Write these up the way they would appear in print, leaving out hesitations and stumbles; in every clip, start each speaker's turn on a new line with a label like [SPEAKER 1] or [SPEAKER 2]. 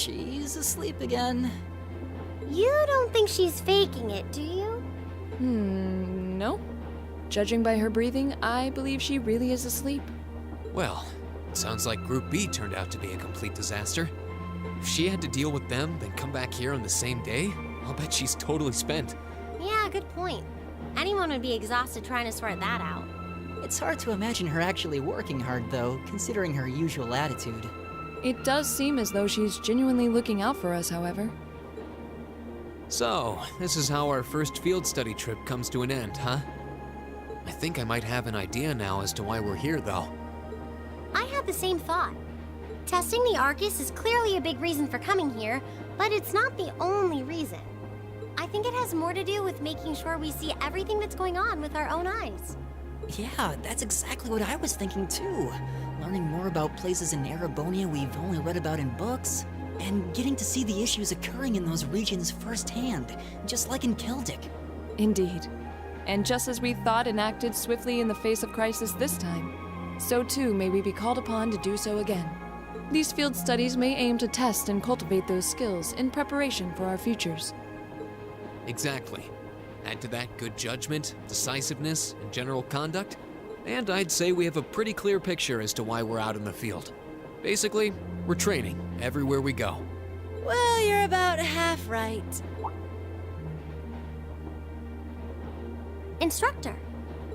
[SPEAKER 1] She's asleep again.
[SPEAKER 2] You don't think she's faking it, do you?
[SPEAKER 3] No. Judging by her breathing, I believe she really is asleep.
[SPEAKER 4] Well, it sounds like Group B turned out to be a complete disaster. If she had to deal with them, then come back here on the same day, I'll bet she's totally spent.
[SPEAKER 2] Yeah, good point. Anyone would be exhausted trying to sort that out.
[SPEAKER 1] It's hard to imagine her actually working hard, though, considering her usual attitude.
[SPEAKER 3] It does seem as though she's genuinely looking out for us, however.
[SPEAKER 4] So, this is how our first field study trip comes to an end, huh? I think I might have an idea now as to why we're here, though.
[SPEAKER 2] I had the same thought. Testing the Arcus is clearly a big reason for coming here, but it's not the only reason. I think it has more to do with making sure we see everything that's going on with our own eyes.
[SPEAKER 1] Yeah, that's exactly what I was thinking too. Learning more about places in Erebonia we've only read about in books, and getting to see the issues occurring in those regions firsthand, just like in Celtic.
[SPEAKER 3] Indeed. And just as we thought and acted swiftly in the face of crisis this time, so too may we be called upon to do so again. These field studies may aim to test and cultivate those skills in preparation for our futures.
[SPEAKER 4] Exactly. Add to that good judgment, decisiveness, and general conduct, and I'd say we have a pretty clear picture as to why we're out in the field. Basically, we're training everywhere we go.
[SPEAKER 5] Well, you're about half right.
[SPEAKER 2] Instructor.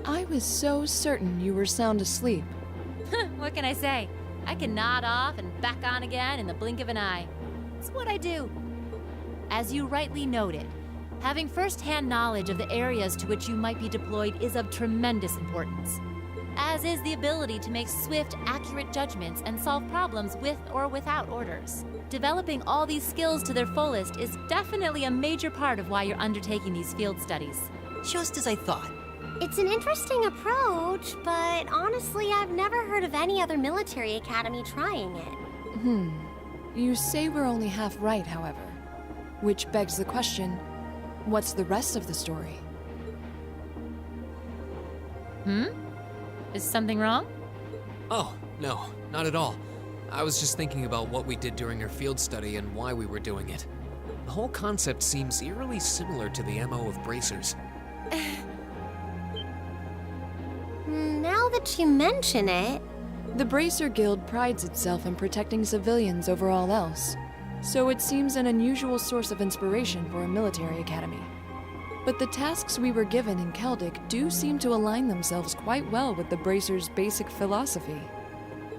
[SPEAKER 3] I was so certain you were sound asleep.
[SPEAKER 5] What can I say? I can nod off and back on again in the blink of an eye. It's what I do. As you rightly noted, having first-hand knowledge of the areas to which you might be deployed is of tremendous importance, as is the ability to make swift, accurate judgments and solve problems with or without orders. Developing all these skills to their fullest is definitely a major part of why you're undertaking these field studies.
[SPEAKER 1] Just as I thought.
[SPEAKER 2] It's an interesting approach, but honestly, I've never heard of any other military academy trying it.
[SPEAKER 3] You say we're only half right, however. Which begs the question, what's the rest of the story?
[SPEAKER 5] Is something wrong?
[SPEAKER 4] Oh, no, not at all. I was just thinking about what we did during our field study and why we were doing it. The whole concept seems eerily similar to the MO of bracers.
[SPEAKER 2] Now that you mention it...
[SPEAKER 3] The Bracer Guild prides itself in protecting civilians over all else, so it seems an unusual source of inspiration for a military academy. But the tasks we were given in Celtic do seem to align themselves quite well with the Bracer's basic philosophy.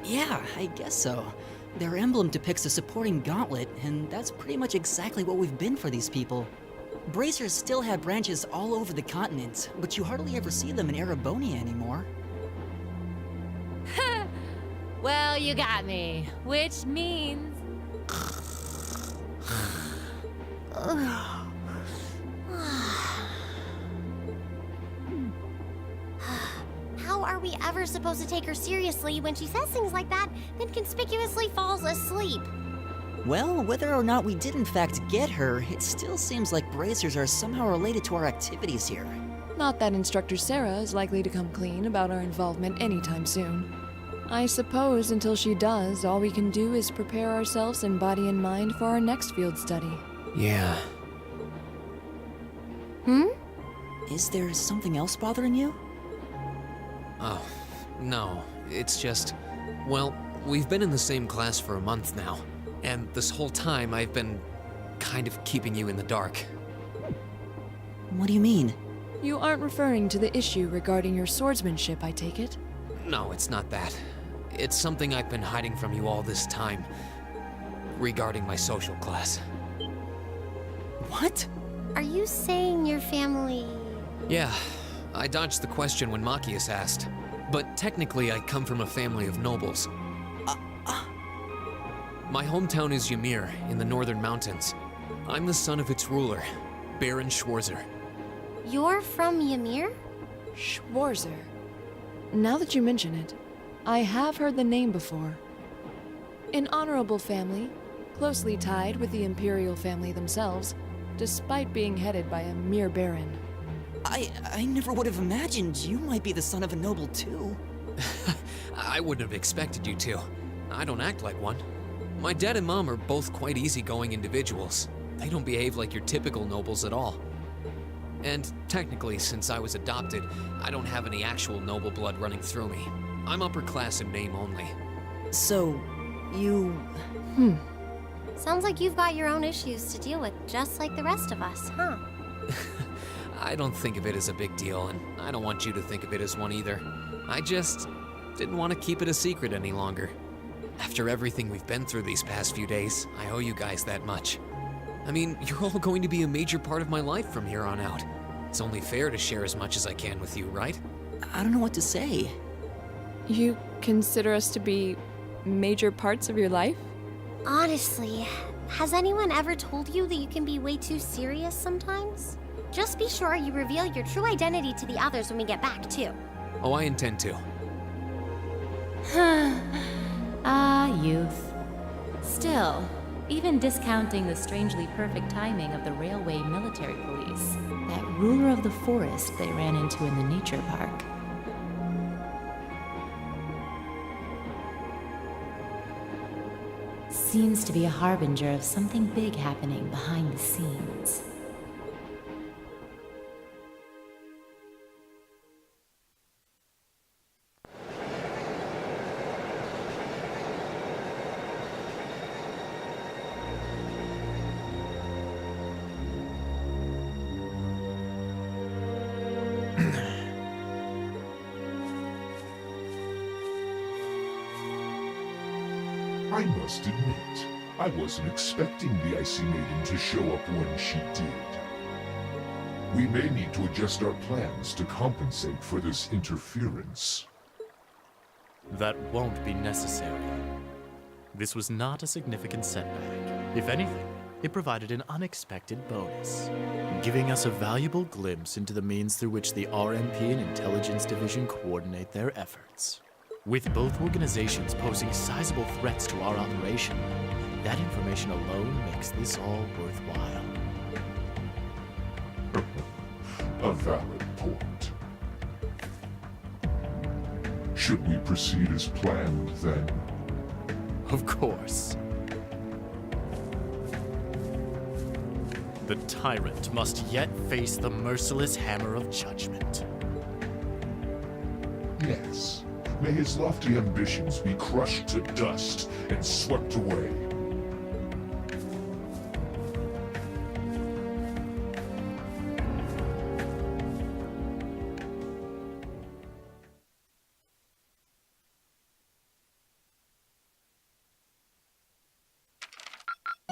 [SPEAKER 1] Yeah, I guess so. Their emblem depicts a supporting gauntlet, and that's pretty much exactly what we've been for these people. Bracers still have branches all over the continent, but you hardly ever see them in Erebonia anymore.
[SPEAKER 5] Well, you got me. Which means...
[SPEAKER 2] How are we ever supposed to take her seriously when she says things like that, then conspicuously falls asleep?
[SPEAKER 1] Well, whether or not we did in fact get her, it still seems like bracers are somehow related to our activities here.
[SPEAKER 3] Not that Instructor Sarah is likely to come clean about our involvement anytime soon. I suppose until she does, all we can do is prepare ourselves in body and mind for our next field study.
[SPEAKER 4] Yeah.
[SPEAKER 1] Is there something else bothering you?
[SPEAKER 4] Oh, no. It's just... Well, we've been in the same class for a month now, and this whole time I've been kind of keeping you in the dark.
[SPEAKER 1] What do you mean?
[SPEAKER 3] You aren't referring to the issue regarding your swordsmanship, I take it?
[SPEAKER 4] No, it's not that. It's something I've been hiding from you all this time. Regarding my social class.
[SPEAKER 1] What?
[SPEAKER 2] Are you saying your family...
[SPEAKER 4] Yeah, I dodged the question when Machias asked. But technically I come from a family of nobles. My hometown is Ymir, in the northern mountains. I'm the son of its ruler, Baron Schwarzer.
[SPEAKER 2] You're from Ymir?
[SPEAKER 3] Schwarzer. Now that you mention it, I have heard the name before. An honorable family, closely tied with the imperial family themselves, despite being headed by a mere baron.
[SPEAKER 1] I never would have imagined you might be the son of a noble too.
[SPEAKER 4] I wouldn't have expected you to. I don't act like one. My dad and mom are both quite easygoing individuals. They don't behave like your typical nobles at all. And technically, since I was adopted, I don't have any actual noble blood running through me. I'm upper class in name only.
[SPEAKER 1] So, you...
[SPEAKER 2] Sounds like you've got your own issues to deal with, just like the rest of us, huh?
[SPEAKER 4] I don't think of it as a big deal, and I don't want you to think of it as one either. I just didn't want to keep it a secret any longer. After everything we've been through these past few days, I owe you guys that much. I mean, you're all going to be a major part of my life from here on out. It's only fair to share as much as I can with you, right?
[SPEAKER 1] I don't know what to say.
[SPEAKER 3] You consider us to be major parts of your life?
[SPEAKER 2] Honestly, has anyone ever told you that you can be way too serious sometimes? Just be sure you reveal your true identity to the others when we get back, too.
[SPEAKER 4] Oh, I intend to.
[SPEAKER 5] Ah, youth. Still, even discounting the strangely perfect timing of the railway military police, that ruler of the forest they ran into in the nature park. Seems to be a harbinger of something big happening behind the scenes.
[SPEAKER 6] I must admit, I wasn't expecting the Icy Maiden to show up when she did. We may need to adjust our plans to compensate for this interference.
[SPEAKER 7] That won't be necessary. This was not a significant setback. If anything, it provided an unexpected bonus, giving us a valuable glimpse into the means through which the RMP and Intelligence Division coordinate their efforts. With both organizations posing sizable threats to our operation, that information alone makes this all worthwhile.
[SPEAKER 6] A valid point. Should we proceed as planned, then?
[SPEAKER 7] Of course. The tyrant must yet face the merciless hammer of judgment.
[SPEAKER 6] Yes. May his lofty ambitions be crushed to dust and swept away.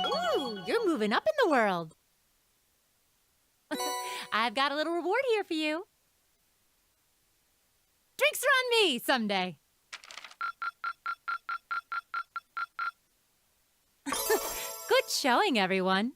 [SPEAKER 5] Ooh, you're moving up in the world. I've got a little reward here for you. Drinks are on me someday. Good showing, everyone.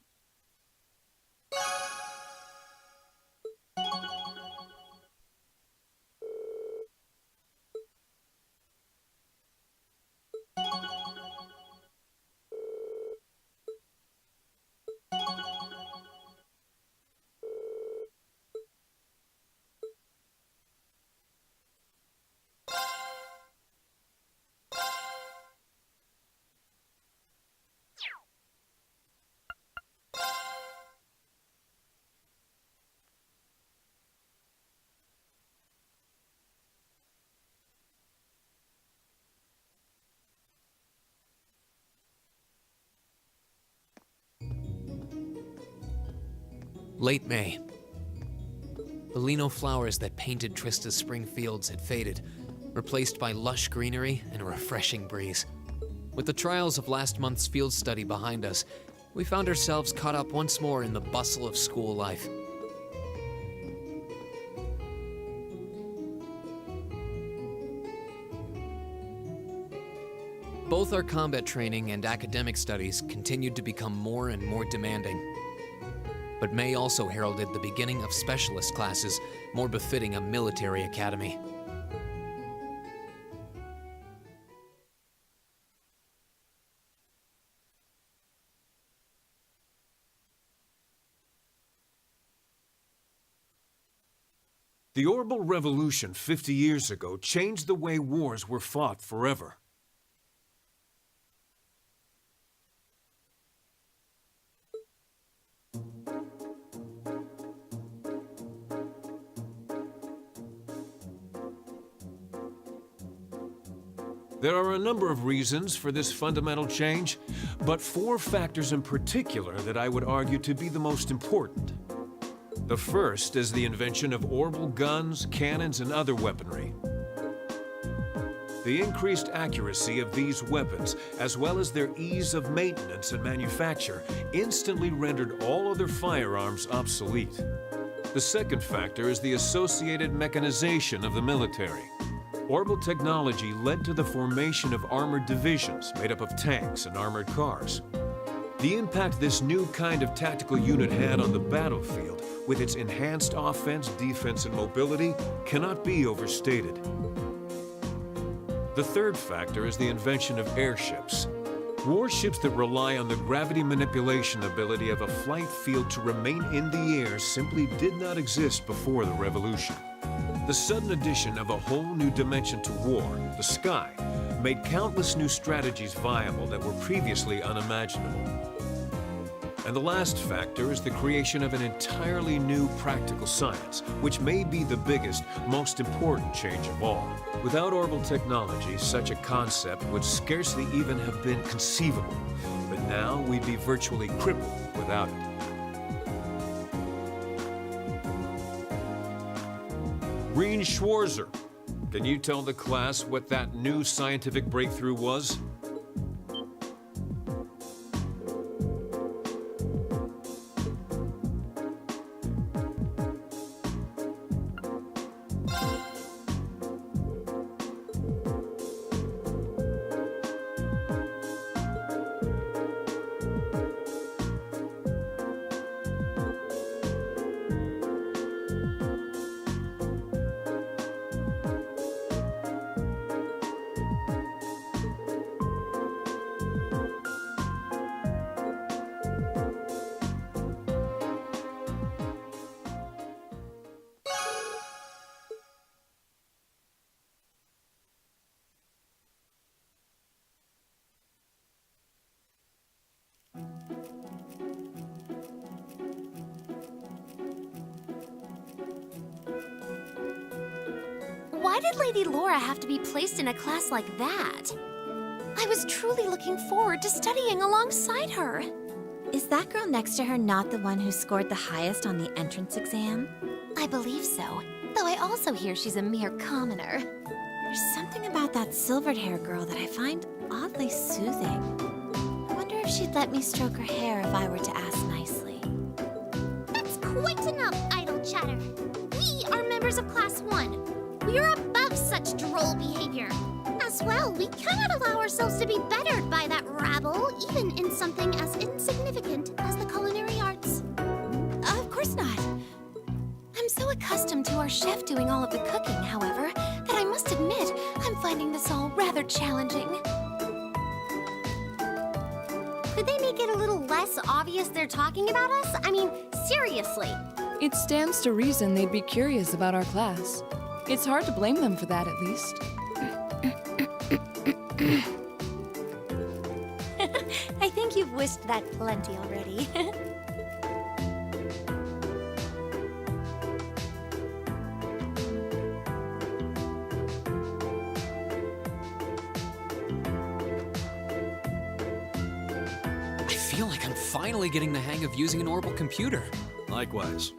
[SPEAKER 4] Late May. The lino flowers that painted Trista's spring fields had faded, replaced by lush greenery and a refreshing breeze. With the trials of last month's field study behind us, we found ourselves caught up once more in the bustle of school life. Both our combat training and academic studies continued to become more and more demanding. But May also heralded the beginning of specialist classes, more befitting a military academy.
[SPEAKER 8] The Orbital Revolution 50 years ago changed the way wars were fought forever. There are a number of reasons for this fundamental change, but 4 factors in particular that I would argue to be the most important. The first is the invention of orbital guns, cannons, and other weaponry. The increased accuracy of these weapons, as well as their ease of maintenance and manufacture, instantly rendered all other firearms obsolete. The second factor is the associated mechanization of the military. Orbital technology led to the formation of armored divisions made up of tanks and armored cars. The impact this new kind of tactical unit had on the battlefield, with its enhanced offense, defense, and mobility, cannot be overstated. The third factor is the invention of airships. Warships that rely on the gravity manipulation ability of a flight field to remain in the air simply did not exist before the revolution. The sudden addition of a whole new dimension to war, the sky, made countless new strategies viable that were previously unimaginable. And the last factor is the creation of an entirely new practical science, which may be the biggest, most important change of all. Without orbital technology, such a concept would scarcely even have been conceivable. But now we'd be virtually crippled without it. Reen Schwarzer, can you tell the class what that new scientific breakthrough was?
[SPEAKER 2] Why did Lady Laura have to be placed in a class like that? I was truly looking forward to studying alongside her.
[SPEAKER 9] Is that girl next to her not the one who scored the highest on the entrance exam?
[SPEAKER 2] I believe so, though I also hear she's a mere commoner.
[SPEAKER 9] There's something about that silvered-haired girl that I find oddly soothing. I wonder if she'd let me stroke her hair if I were to ask nicely.
[SPEAKER 2] That's quite enough idle chatter. We are members of Class 1. We are above such droll behavior. As well, we cannot allow ourselves to be bettered by that rabble, even in something as insignificant as the culinary arts.
[SPEAKER 9] Of course not. I'm so accustomed to our chef doing all of the cooking, however, that I must admit I'm finding this all rather challenging.
[SPEAKER 2] Could they make it a little less obvious they're talking about us? I mean, seriously.
[SPEAKER 3] It stands to reason they'd be curious about our class. It's hard to blame them for that, at least.
[SPEAKER 9] I think you've wished that plenty already.
[SPEAKER 4] I feel like I'm finally getting the hang of using an orbital computer.
[SPEAKER 10] Likewise.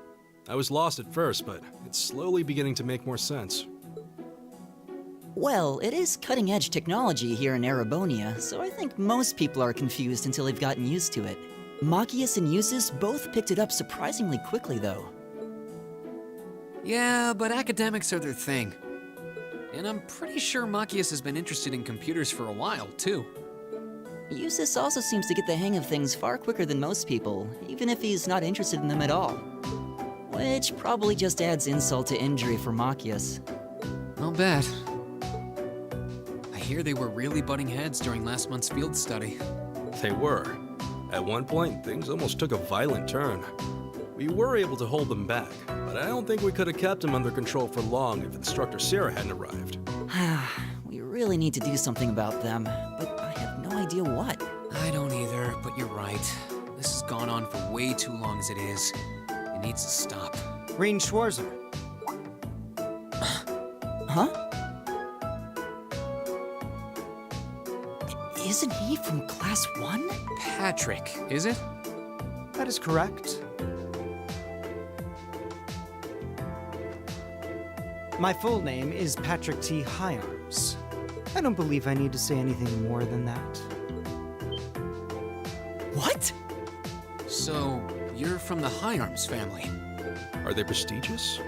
[SPEAKER 10] I was lost at first, but it's slowly beginning to make more sense.
[SPEAKER 1] Well, it is cutting-edge technology here in Erebonia, so I think most people are confused until they've gotten used to it. Machias and Eustace both picked it up surprisingly quickly, though.
[SPEAKER 4] Yeah, but academics are their thing. And I'm pretty sure Machias has been interested in computers for a while, too.
[SPEAKER 1] Eustace also seems to get the hang of things far quicker than most people, even if he's not interested in them at all. Which probably just adds insult to injury for Machias.
[SPEAKER 4] I'll bet. I hear they were really butting heads during last month's field study.
[SPEAKER 10] They were. At one point, things almost took a violent turn. We were able to hold them back, but I don't think we could have kept them under control for long if Instructor Sarah hadn't arrived.
[SPEAKER 1] We really need to do something about them, but I have no idea what.
[SPEAKER 4] I don't either, but you're right. This has gone on for way too long as it is. It needs to stop.
[SPEAKER 11] Reen Schwarzer.
[SPEAKER 1] Huh? Isn't he from Class 1?
[SPEAKER 4] Patrick, is it?
[SPEAKER 11] That is correct. My full name is Patrick T. Hyarms. I don't believe I need to say anything more than that.
[SPEAKER 1] What?
[SPEAKER 4] So, you're from the Hyarms family.
[SPEAKER 10] Are they prestigious?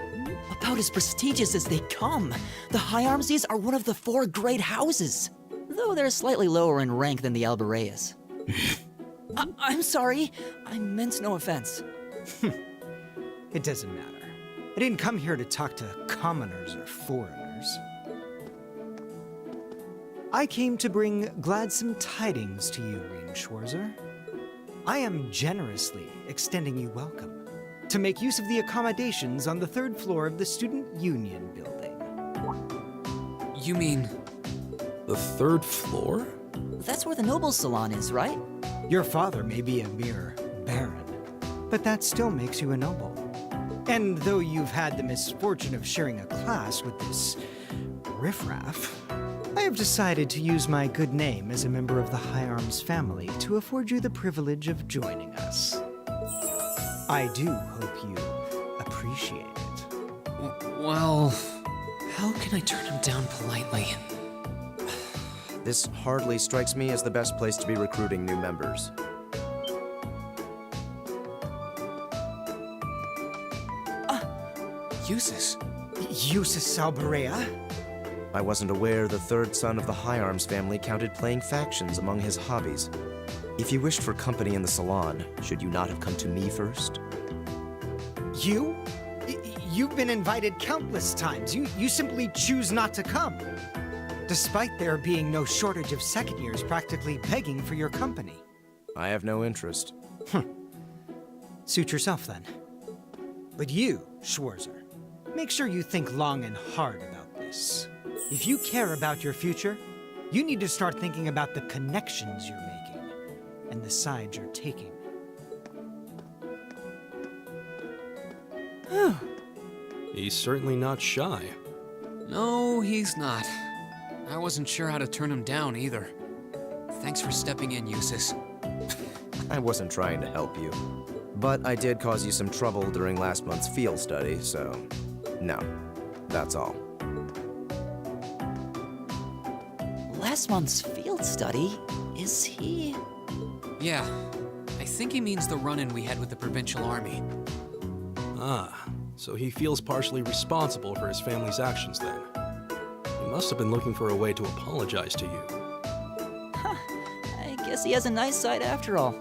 [SPEAKER 1] About as prestigious as they come. The Hyarmses are one of the 4 great houses, though they're slightly lower in rank than the Albareas. I'm sorry. I meant no offense.
[SPEAKER 11] It doesn't matter. I didn't come here to talk to commoners or foreigners. I came to bring gladsome tidings to you, Rean Schwarzer. I am generously extending you welcome to make use of the accommodations on the 3rd floor of the Student Union building.
[SPEAKER 4] You mean...
[SPEAKER 10] The 3rd floor?
[SPEAKER 1] That's where the Nobles Salon is, right?
[SPEAKER 11] Your father may be a mere baron, but that still makes you a noble. And though you've had the misfortune of sharing a class with this riffraff, I have decided to use my good name as a member of the Hyarms family to afford you the privilege of joining us. I do hope you appreciate it.
[SPEAKER 4] Well... How can I turn him down politely?
[SPEAKER 12] This hardly strikes me as the best place to be recruiting new members.
[SPEAKER 4] Eustace.
[SPEAKER 11] Eustace Albarea?
[SPEAKER 12] I wasn't aware the 3rd son of the Hyarms family counted playing factions among his hobbies. If you wished for company in the salon, should you not have come to me first?
[SPEAKER 11] You? You've been invited countless times. You simply choose not to come. Despite there being no shortage of second years practically begging for your company.
[SPEAKER 12] I have no interest.
[SPEAKER 11] Suit yourself then. But you, Schwarzer, make sure you think long and hard about this. If you care about your future, you need to start thinking about the connections you're making and the sides you're taking.
[SPEAKER 10] He's certainly not shy.
[SPEAKER 4] No, he's not. I wasn't sure how to turn him down either. Thanks for stepping in, Eustace.
[SPEAKER 12] I wasn't trying to help you. But I did cause you some trouble during last month's field study, so... No. That's all.
[SPEAKER 1] Last month's field study? Is he...
[SPEAKER 4] Yeah. I think he means the run-in we had with the Provincial Army.
[SPEAKER 10] Ah, so he feels partially responsible for his family's actions then. He must have been looking for a way to apologize to you.
[SPEAKER 1] I guess he has a nice side after all.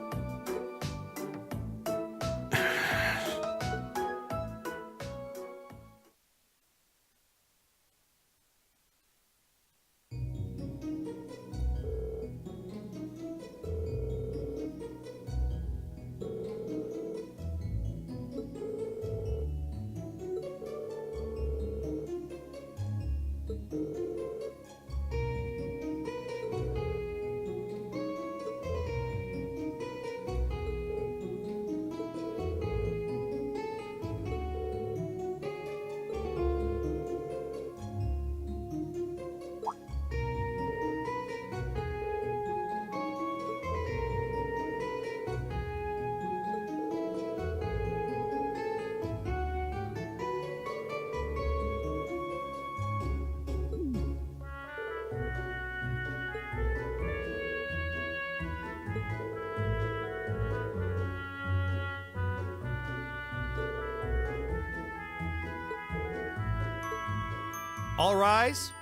[SPEAKER 13] All rise.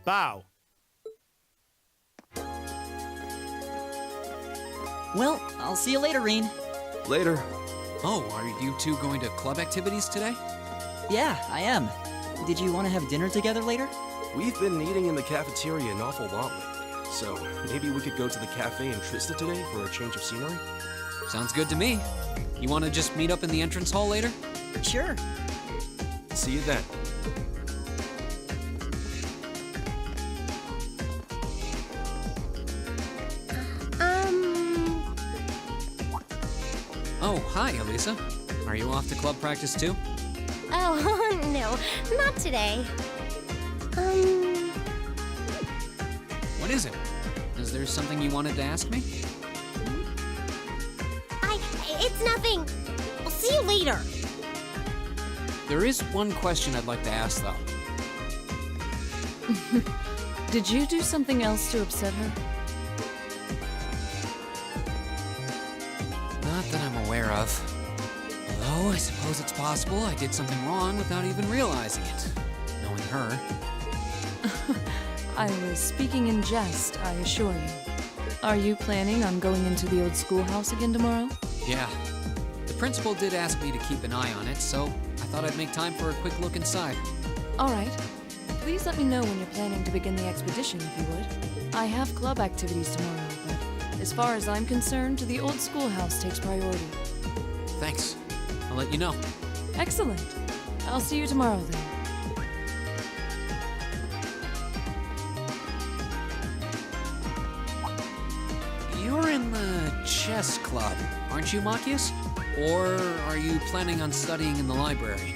[SPEAKER 13] Bow.
[SPEAKER 1] Well, I'll see you later, Reen.
[SPEAKER 10] Later.
[SPEAKER 4] Oh, are you two going to club activities today?
[SPEAKER 1] Yeah, I am. Did you want to have dinner together later?
[SPEAKER 10] We've been eating in the cafeteria an awful lot lately, so maybe we could go to the cafe in Trista today for a change of scenery?
[SPEAKER 4] Sounds good to me. You want to just meet up in the entrance hall later?
[SPEAKER 1] Sure.
[SPEAKER 10] See you then.
[SPEAKER 4] Oh, hi, Elisa. Are you off to club practice too?
[SPEAKER 2] Oh, no, not today.
[SPEAKER 4] What is it? Is Was there something you wanted to ask me?
[SPEAKER 2] It's nothing. I'll see you later.
[SPEAKER 4] There is one question I'd like to ask, though.
[SPEAKER 3] Did you do something else to upset her?
[SPEAKER 4] Not that I'm aware of. Although I suppose it's possible I did something wrong without even realizing it. Knowing her.
[SPEAKER 3] I was speaking in jest, I assure you. Are you planning on going into the old schoolhouse again tomorrow?
[SPEAKER 4] Yeah. The principal did ask me to keep an eye on it, so I thought I'd make time for a quick look inside.
[SPEAKER 3] All right. Please let me know when you're planning to begin the expedition, if you would. I have club activities tomorrow, but as far as I'm concerned, the old schoolhouse takes priority.
[SPEAKER 4] Thanks. I'll let you know.
[SPEAKER 3] Excellent. I'll see you tomorrow, then.
[SPEAKER 4] You're in the chess club, aren't you, Machias? Or are you planning on studying in the library?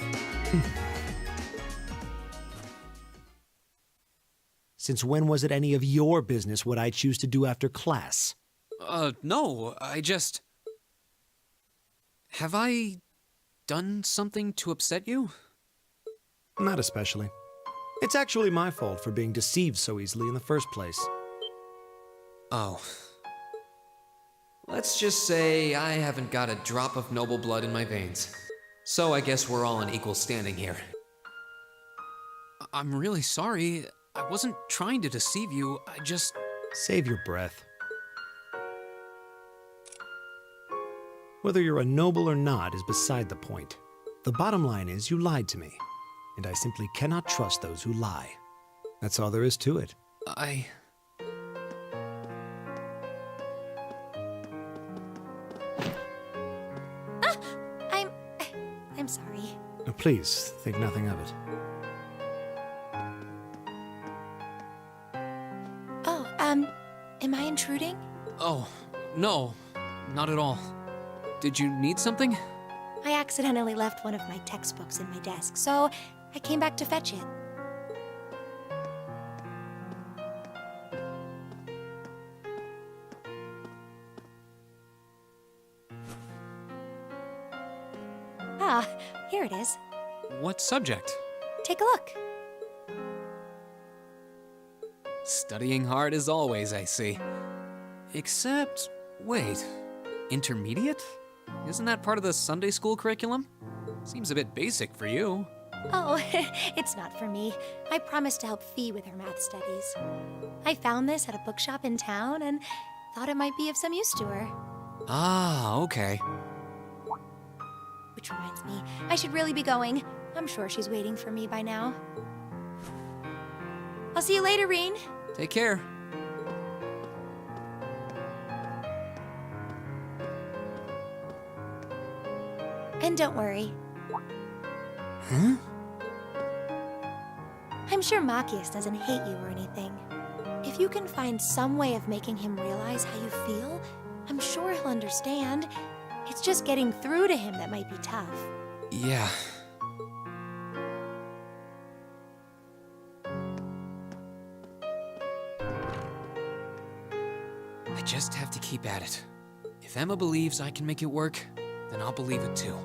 [SPEAKER 13] Since when was it any of your business what I choose to do after class?
[SPEAKER 4] No, I just... Have I done something to upset you?
[SPEAKER 13] Not especially. It's actually my fault for being deceived so easily in the first place.
[SPEAKER 4] Oh. Let's just say I haven't got a drop of noble blood in my veins. So I guess we're all in equal standing here. I'm really sorry. I wasn't trying to deceive you. I just...
[SPEAKER 13] Save your breath. Whether you're a noble or not is beside the point. The bottom line is you lied to me, and I simply cannot trust those who lie. That's all there is to it.
[SPEAKER 2] I'm sorry.
[SPEAKER 13] Please, think nothing of it.
[SPEAKER 9] Oh, am I intruding?
[SPEAKER 4] Oh, no. Not at all. Did you need something?
[SPEAKER 9] I accidentally left one of my textbooks in my desk, so I came back to fetch it. Ah, here it is.
[SPEAKER 4] What subject?
[SPEAKER 9] Take a look.
[SPEAKER 4] Studying hard as always, I see. Except, wait, intermediate? Isn't that part of the Sunday school curriculum? Seems a bit basic for you.
[SPEAKER 9] Oh, it's not for me. I promised to help Fee with her math studies. I found this at a bookshop in town and thought it might be of some use to her.
[SPEAKER 4] Ah, okay.
[SPEAKER 9] Which reminds me, I should really be going. I'm sure she's waiting for me by now. I'll see you later, Reen.
[SPEAKER 4] Take care.
[SPEAKER 9] And don't worry.
[SPEAKER 4] Huh?
[SPEAKER 9] I'm sure Machias doesn't hate you or anything. If you can find some way of making him realize how you feel, I'm sure he'll understand. It's just getting through to him that might be tough.
[SPEAKER 4] Yeah. I just have to keep at it. If Emma believes I can make it work, then I'll believe it too.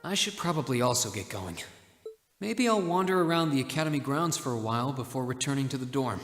[SPEAKER 4] I should probably also get going. Maybe I'll wander around the academy grounds for a while before returning to the dorm.